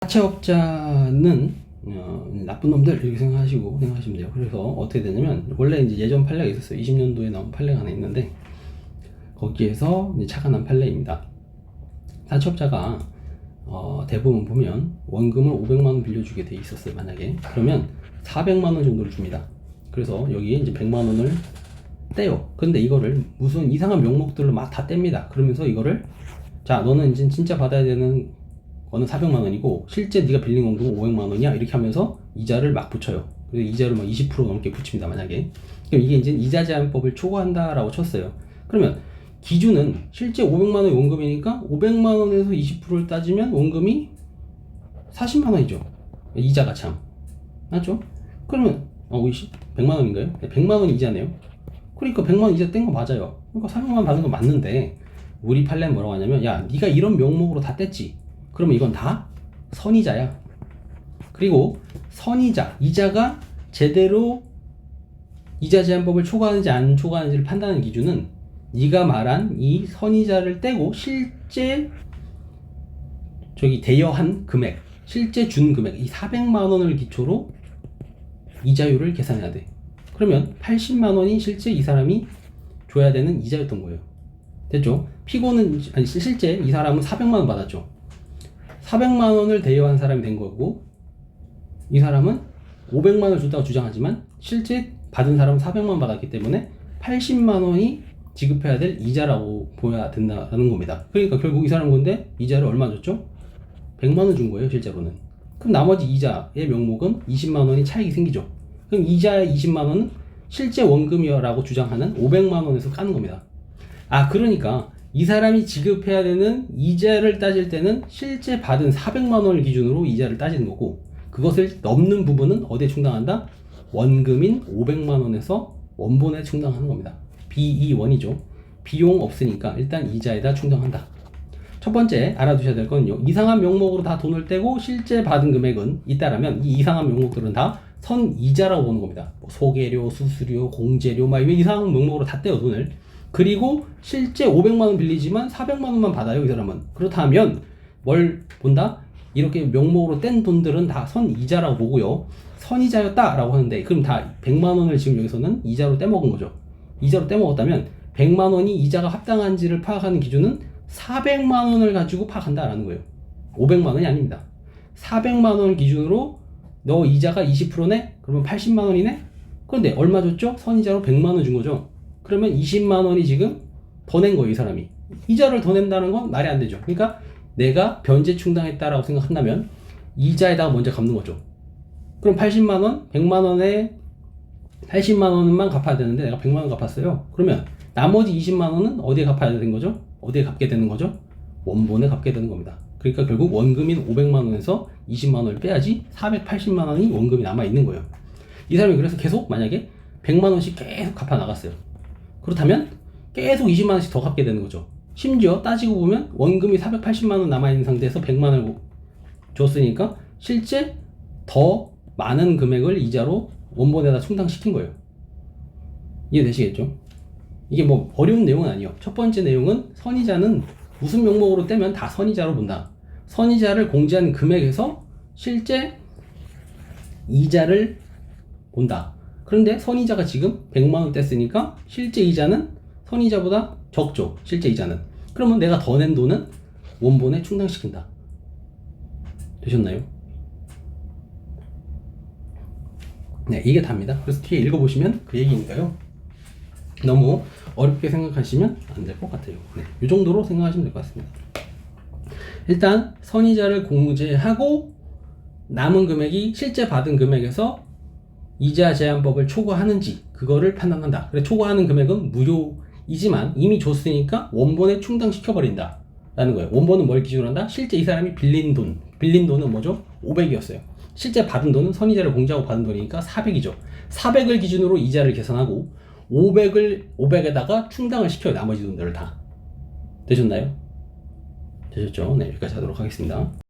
사채업자는 나쁜 놈들 이렇게 생각하시면 돼요. 그래서 어떻게 되냐면 원래 이제 예전 판례가 있었어요. 20년도에 나온 판례가 하나 있는데 거기에서 이제 차가 난 판례입니다. 사채업자가 대부분 보면 원금을 500만 원 빌려주게 돼 있었어요. 만약에 그러면 400만 원 정도를 줍니다. 그래서 여기에 이제 100만 원을 떼요. 근데 이거를 무슨 이상한 명목들로 막 다 뗍니다. 그러면서 이거를 자 너는 이제 진짜 받아야 되는 거는 400만 원이고 실제 네가 빌린 원금은 500만 원이야 이렇게 하면서 이자를 막 붙여요. 그래서 이자를 막 20% 넘게 붙입니다. 만약에 그럼 이게 이제 이자 제한법을 초과한다라고 쳤어요. 그러면 기준은 실제 500만 원이 원금이니까 500만 원에서 20%를 따지면 원금이 40만 원이죠. 이자가 참 맞죠? 그러면 100만 원인가요? 100만 원 이자네요. 그러니까 100만 원 이자 뗀 거 맞아요. 그러니까 400만 원 받은 거 맞는데 우리 판례는 뭐라고 하냐면 야 네가 이런 명목으로 다 뗐지. 그러면 이건 다 선이자야. 그리고 선이자, 이자가 제대로 이자 제한법을 초과하는지 안 초과하는지를 판단하는 기준은 네가 말한 이 선이자를 떼고 실제 대여한 금액, 실제 준 금액, 이 400만 원을 기초로 이자율을 계산해야 돼. 그러면 80만 원이 실제 이 사람이 줘야 되는 이자였던 거예요. 됐죠? 피고는 실제 이 사람은 400만 원 받았죠. 400만 원을 대여한 사람이 된 거고 이 사람은 500만 원을 줬다고 주장하지만 실제 받은 사람은 400만 원 받았기 때문에 80만 원이 지급해야 될 이자라고 보여야 된다는 겁니다. 그러니까 결국 이 사람 건데 이자를 얼마 줬죠? 100만 원 준 거예요, 실제로는. 그럼 나머지 이자의 명목은 20만 원이 차익이 생기죠. 그럼 이자의 20만 원은 실제 원금이라고 주장하는 500만 원에서 까는 겁니다. 그러니까 이 사람이 지급해야 되는 이자를 따질 때는 실제 받은 400만 원을 기준으로 이자를 따지는 거고 그것을 넘는 부분은 어디에 충당한다? 원금인 500만 원에서 원본에 충당하는 겁니다. BE1이죠. 비용 없으니까 일단 이자에다 충당한다. 첫 번째 알아두셔야 될 건요. 이상한 명목으로 다 돈을 떼고 실제 받은 금액은 있다라면 이 이상한 명목들은 다 선이자라고 보는 겁니다. 소개료, 수수료, 공제료 막 이런 이상한 명목으로 다 떼요 돈을. 그리고 실제 500만 원 빌리지만 400만 원만 받아요 이 사람은. 그렇다면 뭘 본다? 이렇게 명목으로 뗀 돈들은 다 선이자라고 보고요. 선이자였다라고 하는데 그럼 다 100만 원을 지금 여기서는 이자로 떼먹은 거죠. 이자로 떼먹었다면 100만 원이 이자가 합당한지를 파악하는 기준은 400만 원을 가지고 파악한다라는 거예요. 500만 원이 아닙니다. 400만 원을 기준으로 너 이자가 20%네? 그러면 80만 원이네? 그런데 얼마 줬죠? 선이자로 100만 원 준 거죠. 그러면 20만 원이 지금 더 낸 거예요, 이 사람이. 이자를 더 낸다는 건 말이 안 되죠. 그러니까 내가 변제 충당했다라고 생각한다면 이자에다가 먼저 갚는 거죠. 그럼 80만 원, 100만 원에 80만 원만 갚아야 되는데 내가 100만 원 갚았어요. 그러면 나머지 20만 원은 어디에 갚아야 되는 거죠? 어디에 갚게 되는 거죠? 원본에 갚게 되는 겁니다. 그러니까 결국 원금인 500만 원에서 20만 원을 빼야지 480만 원이 원금이 남아 있는 거예요. 이 사람이 그래서 계속 만약에 100만 원씩 계속 갚아 나갔어요. 그렇다면 계속 20만 원씩 더 갚게 되는 거죠. 심지어 따지고 보면 원금이 480만 원 남아 있는 상태에서 100만 원을 줬으니까 실제 더 많은 금액을 이자로 원본에다 충당시킨 거예요. 이해되시겠죠? 이게 뭐 어려운 내용은 아니에요. 첫 번째 내용은 선이자는 무슨 명목으로 떼면 다 선이자로 본다. 선이자를 공제한 금액에서 실제 이자를 본다. 그런데 선이자가 지금 100만 원 뗐으니까 실제 이자는 선이자보다 적죠. 실제 이자는. 그러면 내가 더 낸 돈은 원본에 충당시킨다. 되셨나요? 네, 이게 답니다. 그래서 뒤에 읽어보시면 그 얘기니까요. 너무 어렵게 생각하시면 안 될 것 같아요. 네, 이 정도로 생각하시면 될 것 같습니다. 일단 선이자를 공제하고 남은 금액이 실제 받은 금액에서 이자 제한법을 초과하는지 그거를 판단한다. 그래 초과하는 금액은 무료이지만 이미 줬으니까 원본에 충당시켜버린다 라는 거예요. 원본은 뭘 기준으로 한다? 실제 이 사람이 빌린 돈은 뭐죠? 500이었어요. 실제 받은 돈은 선이자를 공제하고 받은 돈이니까 400이죠. 400을 기준으로 이자를 계산하고 500에다가 충당을 시켜요. 나머지 돈들을 다. 되셨나요? 되셨죠? 네, 여기까지 하도록 하겠습니다.